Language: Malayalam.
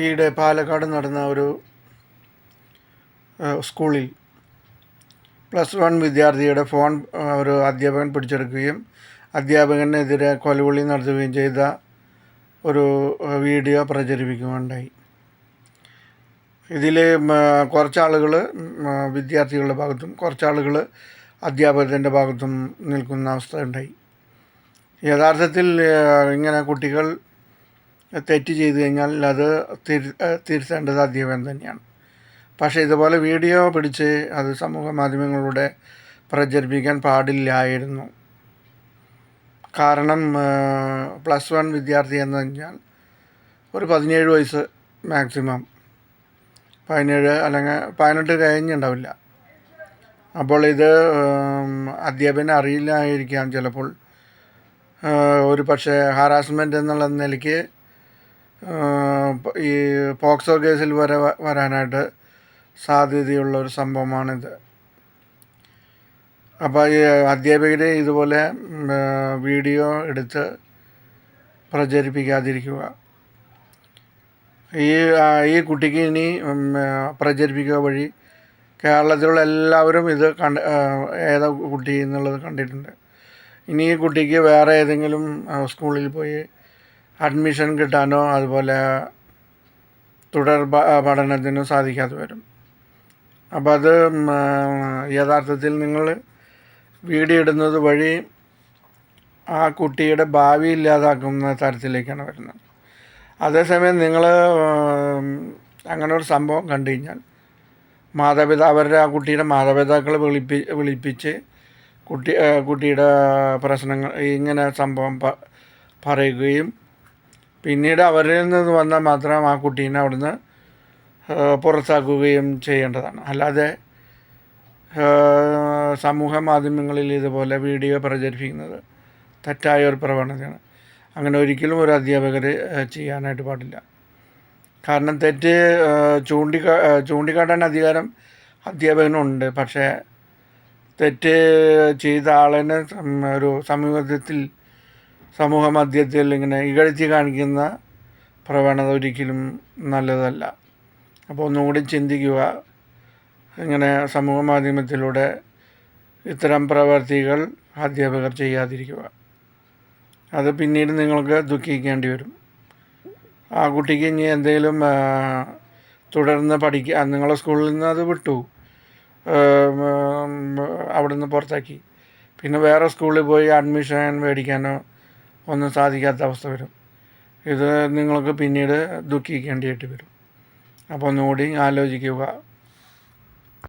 ഈയിടെ പാലക്കാട് നടന്ന ഒരു സ്കൂളിൽ +1 വിദ്യാർത്ഥിയുടെ ഫോൺ ഒരു അധ്യാപകൻ പിടിച്ചെടുക്കുകയും അധ്യാപകനെതിരെ കൊലവിളി നടത്തുകയും ചെയ്ത ഒരു വീഡിയോ പ്രചരിപ്പിക്കുകയുണ്ടായി. ഇതിൽ കുറച്ചാളുകൾ വിദ്യാർത്ഥികളുടെ ഭാഗത്തും കുറച്ചാളുകൾ അധ്യാപകൻ്റെ ഭാഗത്തും നിൽക്കുന്ന അവസ്ഥ ഉണ്ടായി. യഥാർത്ഥത്തിൽ ഇങ്ങനെ കുട്ടികൾ തെറ്റ് ചെയ്തു കഴിഞ്ഞാൽ അത് തിരുത്തേണ്ടത് അധ്യാപകൻ തന്നെയാണ്. പക്ഷേ ഇതുപോലെ വീഡിയോ പിടിച്ച് അത് സമൂഹ മാധ്യമങ്ങളിലൂടെ പ്രചരിപ്പിക്കാൻ പാടില്ലായിരുന്നു. കാരണം +1 വിദ്യാർത്ഥി എന്ന് പറഞ്ഞാൽ ഒരു 17 വയസ്സ് മാക്സിമം, 17 അല്ലെങ്കിൽ 18 കഴിഞ്ഞുണ്ടാവില്ല. അപ്പോൾ ഇത് അധ്യാപകന് അറിയില്ലായിരിക്കാം. ചിലപ്പോൾ ഒരു പക്ഷേ ഹാരാസ്മെൻ്റ് എന്നുള്ള നിലയ്ക്ക് ഈ പോക്സോ കേസിൽ വരെ വരാനായിട്ട് സാധ്യതയുള്ള ഒരു സംഭവമാണിത്. അപ്പോൾ ഈ അധ്യാപകർ ഇതുപോലെ വീഡിയോ എടുത്ത് പ്രചരിപ്പിക്കാതിരിക്കുക. ഈ കുട്ടിക്ക് ഇനി പ്രചരിപ്പിക്കുക വഴി കേരളത്തിലുള്ള എല്ലാവരും ഇത് ഏതാ കുട്ടി എന്നുള്ളത് കണ്ടിട്ടുണ്ട്. ഇനി ഈ കുട്ടിക്ക് വേറെ ഏതെങ്കിലും സ്കൂളിൽ പോയി അഡ്മിഷൻ കിട്ടാനോ അതുപോലെ തുടർ പഠനത്തിനോ സാധിക്കാതെ വരും. അപ്പോൾ അത് യഥാർത്ഥത്തിൽ നിങ്ങൾ വീഡിയോ ഇടുന്നത് വഴി ആ കുട്ടിയുടെ ഭാവി ഇല്ലാതാക്കുന്ന തരത്തിലേക്കാണ് വരുന്നത്. അതേസമയം നിങ്ങൾ അങ്ങനെ ഒരു സംഭവം കണ്ടു കഴിഞ്ഞാൽ അവരുടെ ആ കുട്ടിയുടെ മാതാപിതാക്കളെ വിളിപ്പിച്ച് കുട്ടിയുടെ പ്രശ്നങ്ങൾ ഇങ്ങനെ സംഭവം പറയുകയും പിന്നീട് അവരിൽ നിന്ന് വന്നാൽ മാത്രം ആ കുട്ടീനെ അവിടുന്ന് പുറത്താക്കുകയും ചെയ്യേണ്ടതാണ്. അല്ലാതെ സമൂഹ മാധ്യമങ്ങളിൽ ഇതുപോലെ വീഡിയോ പ്രചരിപ്പിക്കുന്നത് തെറ്റായ ഒരു പ്രവണതയാണ്. അങ്ങനെ ഒരിക്കലും ഒരു അധ്യാപകർ ചെയ്യാനായിട്ട് പാടില്ല. കാരണം തെറ്റ് ചൂണ്ടിക്കാട്ടാൻ അധികാരം അധ്യാപകനുണ്ട്. പക്ഷേ തെറ്റ് ചെയ്ത ആളിനെ ഒരു സമൂഹ മധ്യത്തിൽ ഇങ്ങനെ ഇകഴ്ത്തി കാണിക്കുന്ന പ്രവണത ഒരിക്കലും നല്ലതല്ല. അപ്പോൾ ഒന്നുകൂടി ചിന്തിക്കുക. ഇങ്ങനെ സമൂഹ മാധ്യമത്തിലൂടെ ഇത്തരം പ്രവർത്തികൾ അധ്യാപകർ ചെയ്യാതിരിക്കുക. അത് പിന്നീട് നിങ്ങൾക്ക് ദുഃഖിക്കേണ്ടി വരും. ആ കുട്ടിക്ക് ഇനി എന്തെങ്കിലും തുടർന്ന് നിങ്ങളുടെ സ്കൂളിൽ നിന്ന് അത് വിട്ടു, അവിടെ നിന്ന് പുറത്താക്കി, പിന്നെ വേറെ സ്കൂളിൽ പോയി അഡ്മിഷൻ മേടിക്കാനോ ഒന്നും സാധിക്കാത്ത അവസ്ഥ വരും. ഇത് നിങ്ങൾക്ക് പിന്നീട് ദുഃഖിക്കേണ്ടിയിട്ട് വരും. അപ്പോൾ ഒന്നുകൂടി ആലോചിക്കുക.